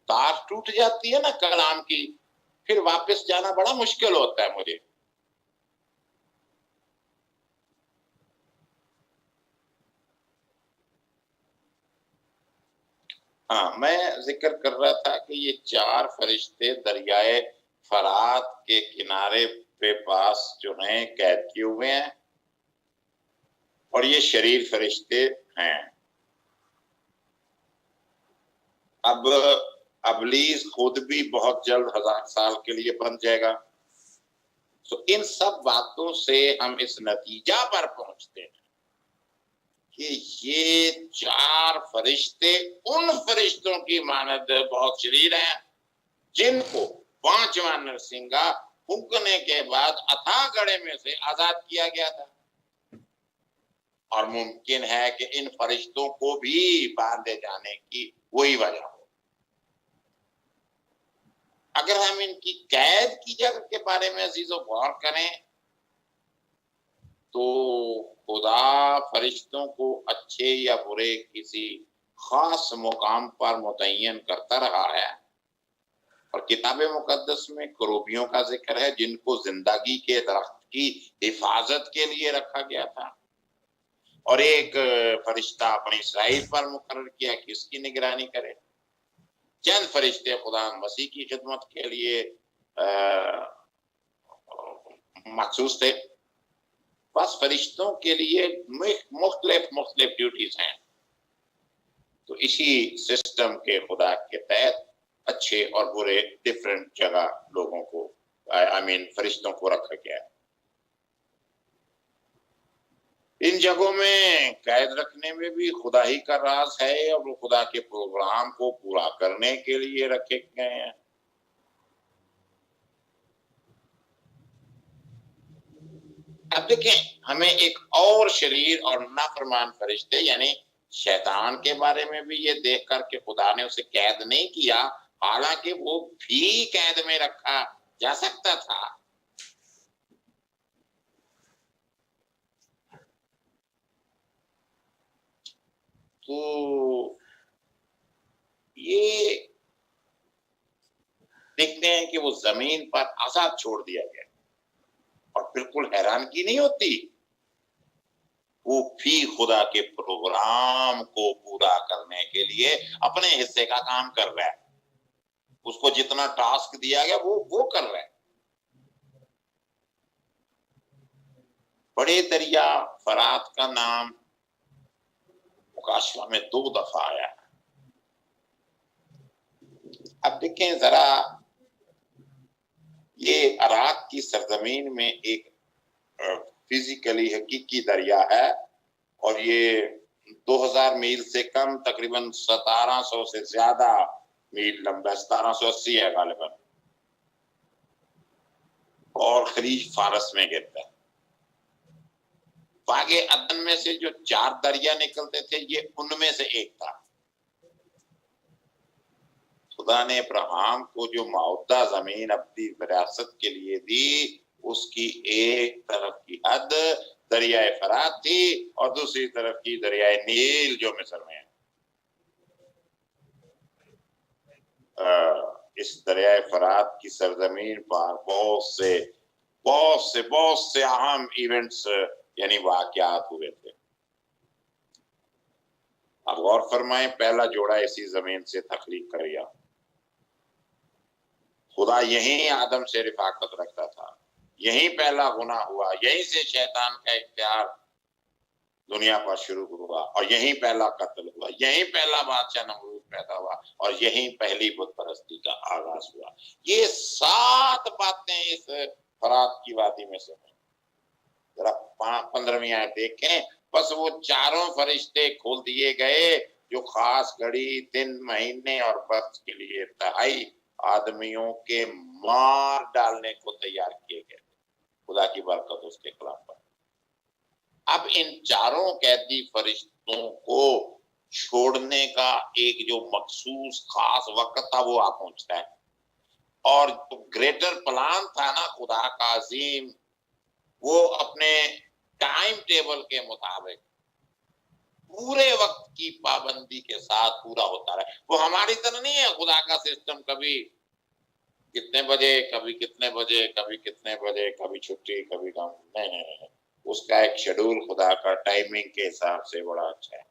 تار ٹوٹ جاتی ہے نا کلام کی، پھر واپس جانا بڑا مشکل ہوتا ہے مجھے. ہاں، میں ذکر کر رہا تھا کہ یہ 4 فرشتے دریائے فرات کے کنارے پہ پاس جو ہیں قید کیے ہوئے ہیں، اور یہ شریر فرشتے ہیں. اب ابلیس خود بھی بہت جلد 1000 سال کے لیے بن جائے گا. تو ان سب باتوں سے ہم اس نتیجہ پر پہنچتے ہیں کہ یہ 4 فرشتے ان فرشتوں کی مانند بہت شریر ہیں جن کو 5واں نرسنگا پھونکنے کے بعد اتھاہ گڑھے میں سے آزاد کیا گیا تھا. اور ممکن ہے کہ ان فرشتوں کو بھی باندھے جانے کی وہی وجہ ہو. اگر ہم ان کی قید کی جگہ کے بارے میں عزیزو غور کریں تو خدا فرشتوں کو اچھے یا برے کسی خاص مقام پر متعین کرتا رہا ہے، اور کتاب مقدس میں کروبیوں کا ذکر ہے جن کو زندگی کے درخت کی حفاظت کے لیے رکھا گیا تھا، اور ایک فرشتہ اپنے اسرائیل پر مقرر کیا کہ اس کی نگرانی کرے. چند فرشتے خدا مسیح کی خدمت کے لیے مخصوص تھے. بس فرشتوں کے لیے مختلف ڈیوٹیز ہیں. تو اسی سسٹم کے خدا کے تحت اچھے اور برے ڈیفرنٹ جگہ لوگوں کو فرشتوں کو رکھا گیا ہے. ان جگہوں میں قید رکھنے میں بھی خدا ہی کا راز ہے، اور وہ خدا کے پروگرام کو پورا کرنے کے لیے رکھے گئے ہیں. اب دیکھیں، ہمیں ایک اور شریر اور نافرمان فرشتے یعنی شیطان کے بارے میں بھی یہ دیکھ کر کہ خدا نے اسے قید نہیں کیا، حالانکہ وہ بھی قید میں رکھا جا سکتا تھا. تو یہ دیکھتے ہیں کہ وہ زمین پر آزاد چھوڑ دیا گیا، اور بالکل حیران کی نہیں ہوتی، وہ بھی خدا کے پروگرام کو پورا کرنے کے لیے اپنے حصے کا کام کر رہا ہے. اس کو جتنا ٹاسک دیا گیا وہ کر رہا ہے. بڑے دریا فرات کا نام مکاشفہ میں 2 دفعہ آیا ہے. اب دیکھیں ذرا، یہ عراق کی سرزمین میں ایک فزیکلی حقیقی دریا ہے، اور یہ 2000 میل سے کم، تقریباً 1700 سے زیادہ میل لمبا، 1780 ہے غالباً، اور خلیج فارس میں گرتا ہے. باغ عدن میں سے جو 4 دریا نکلتے تھے، یہ ان میں سے ایک تھا. خدا نے ابراہیم کو جو معاہدہ زمین اپنی وراثت کے لیے دی، اس کی ایک طرف کی حد دریائے فرات تھی اور دوسری طرف کی دریائے نیل جو مصر میں ہے. اس دریائے فرات کی سرزمین پر بہت سے اہم ایونٹس یعنی واقعات ہوئے تھے. اب غور فرمائیں، پہلا جوڑا اسی زمین سے تخلیق کر گیا. خدا یہیں آدم سے رفاقت رکھتا تھا، یہیں پہلا گناہ ہوا، یہیں سے شیطان کا اختیار دنیا پر شروع ہوا، اور یہیں پہلا قتل ہوا، یہیں پہلا بادشاہ نمرود پیدا ہوا، اور یہیں پہلی بت پرستی کا آغاز ہوا. یہ 7 باتیں اس فرات کی وادی میں سے ہیں. ذرا 15ویں آیت دیکھیں. بس وہ 4 فرشتے کھول دیے گئے جو خاص گھڑی، دن، مہینے اور برس کے لیے تہائی آدمیوں کے مار ڈالنے کو تیار کیے گئے. خدا کی برکت اس کے خلاف پر. اب ان 4 قیدی فرشتوں کو چھوڑنے کا ایک جو مخصوص خاص وقت تھا وہ پہنچتا ہے، اور جو گریٹر پلان تھا نا خدا کا عظیم، وہ اپنے ٹائم ٹیبل کے مطابق پورے وقت کی پابندی کے ساتھ پورا ہوتا رہے. وہ ہماری طرح نہیں ہے خدا کا سسٹم، کبھی کتنے بجے، کبھی کتنے بجے، کبھی کتنے بجے، کبھی چھٹی، کبھی کام. نہیں، اس کا ایک شیڈول خدا کا ٹائمنگ کے حساب سے بڑا اچھا ہے.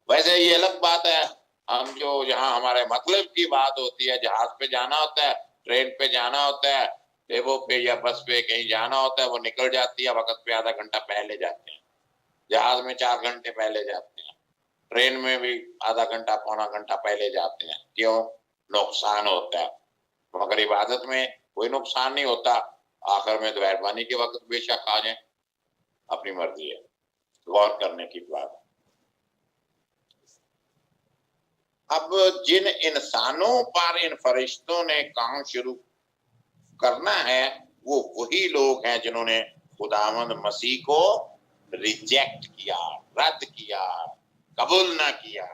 ویسے یہ الگ بات ہے، ہم جو یہاں ہمارے مطلب کی بات ہوتی ہے، جہاز پہ جانا ہوتا ہے، ٹرین پہ جانا ہوتا ہے، ٹیبو پہ یا بس پہ کہیں جانا ہوتا ہے، وہ نکل جاتی ہے وقت پہ آدھا گھنٹہ پہلے جاتے ہیں. جہاز میں 4 گھنٹے پہلے جاتے ہیں، ٹرین میں بھی آدھا گھنٹہ پونا گھنٹہ پہلے جاتے ہیں. کیوں؟ نقصان ہوتا ہے. مگر عبادت میں کوئی نقصان نہیں ہوتا. آخر میں تو مہربانی کے وقت بے شک آ جائیں، اپنی مرضی ہے، غور کرنے کی بات. اب جن انسانوں پر ان فرشتوں نے کام شروع کرنا ہے، وہ وہی لوگ ہیں جنہوں نے خداوند مسیح کو ریجیکٹ کیا، رد کیا، قبول نہ کیا.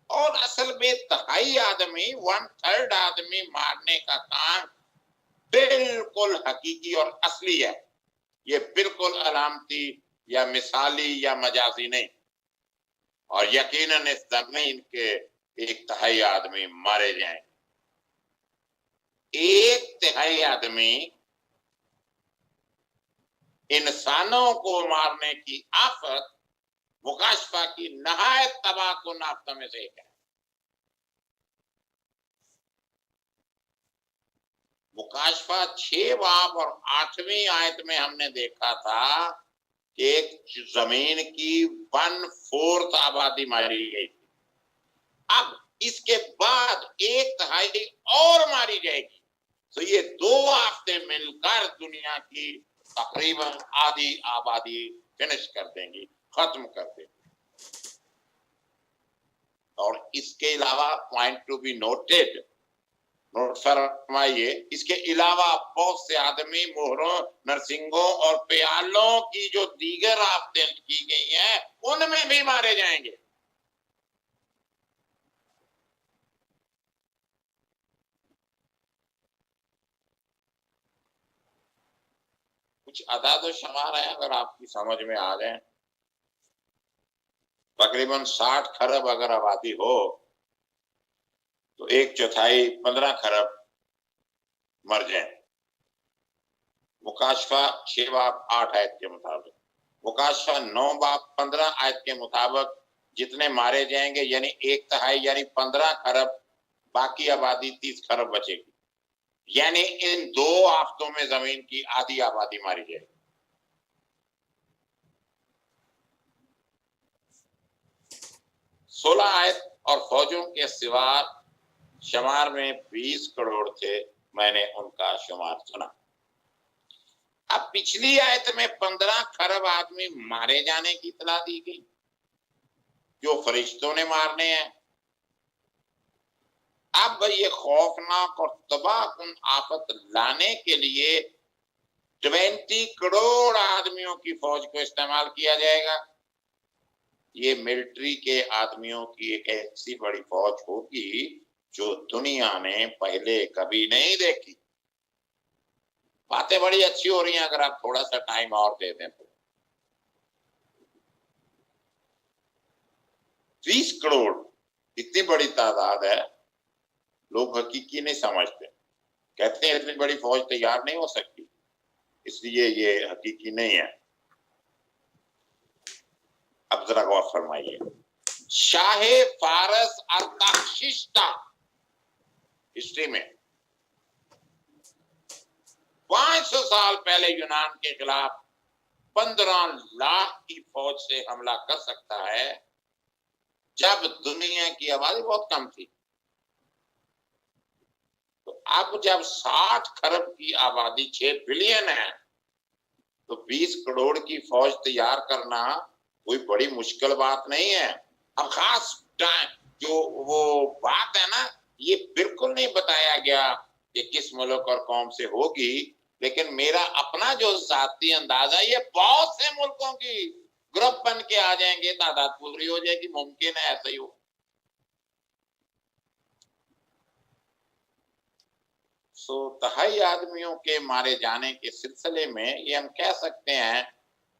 اور اصل میں تہائی آدمی، 1/3 آدمی مارنے کا کام بالکل حقیقی اور اصلی ہے. یہ بالکل علامتی یا مثالی یا مجازی نہیں. اور یقیناً اس زمین کے 1/3 آدمی مارے جائیں. 1/3 آدمی انسانوں کو مارنے کی آفت مکاشفہ کی نہایت تباہ کن آفتوں میں سے ایک ہے. مکاشفہ 6 باب اور 8ویں آیت میں ہم نے دیکھا تھا کہ ایک زمین کی 1/4 آبادی ماری گئی. اب اس کے بعد 1/3 اور ماری جائے گی. تو یہ 2 آفتیں مل کر دنیا کی تقریباً آدھی آبادی فنش کر دیں گی، ختم کر دیں گی. اور اس کے علاوہ point to be noted, note فرمائیے، اس کے علاوہ بہت سے آدمی مہروں، نرسنگوں اور پیالوں کی جو دیگر آفتیں کی گئی ہیں ان میں بھی مارے جائیں گے. کچھ اعداد و شمار ہیں اگر آپ کی سمجھ میں آ جائیں. تقریباً 60 کھرب اگر آبادی ہو تو 1/4 15 کھرب مر جائیں. مکاشفہ 6 باب 8 آیت کے مطابق. مکاشفہ 9 باب 15 آیت کے مطابق جتنے مارے جائیں گے یعنی 1/3 یعنی 15 کھرب، باقی آبادی 30 کھرب بچے گی. یعنی ان 2 آفتوں میں زمین کی آدھی آبادی ماری جائے گی. سولہ آیت اور فوجوں کے سوا شمار میں 20 کروڑ تھے، میں نے ان کا شمار سنا. اب پچھلی آیت میں 15 کھرب آدمی مارے جانے کی اطلاع دی گئی جو فرشتوں نے مارنے ہیں. اب یہ خوفناک اور تباہ کن آفت لانے کے لیے 20 کروڑ آدمیوں کی فوج کو استعمال کیا جائے گا. یہ ملٹری کے آدمیوں کی ایک ایسی بڑی فوج ہوگی جو دنیا نے پہلے کبھی نہیں دیکھی. باتیں بڑی اچھی ہو رہی ہیں اگر آپ تھوڑا سا ٹائم اور دے دیں تو. 20 کروڑ اتنی بڑی تعداد ہے، لوگ حقیقی نہیں سمجھتے، کہتے ہیں اتنی بڑی فوج تیار نہیں ہو سکتی، اس لیے یہ حقیقی نہیں ہے. اب ذرا غور فرمائیے، شاہ فارس ارتاششتا ہسٹری میں 500 سال پہلے یونان کے خلاف 15 لاکھ کی فوج سے حملہ کر سکتا ہے جب دنیا کی آبادی بہت کم تھی. تو اب جب 60 کھرب کی آبادی 6 بلین ہے تو 20 کروڑ کی فوج تیار کرنا کوئی بڑی مشکل بات نہیں ہے. اب خاص جو وہ بات ہے نا، یہ بالکل نہیں بتایا گیا کہ کس ملک اور قوم سے ہوگی، لیکن میرا اپنا جو ذاتی اندازہ یہ بہت سے ملکوں کی گروپ بن کے آ جائیں گے، تعداد پوری ہو جائے گی. ممکن ہے ایسا ہی ہو. تہائی آدمیوں کے مارے جانے کے سلسلے میں یہ ہم کہہ سکتے ہیں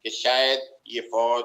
کہ شاید یہ فوج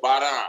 12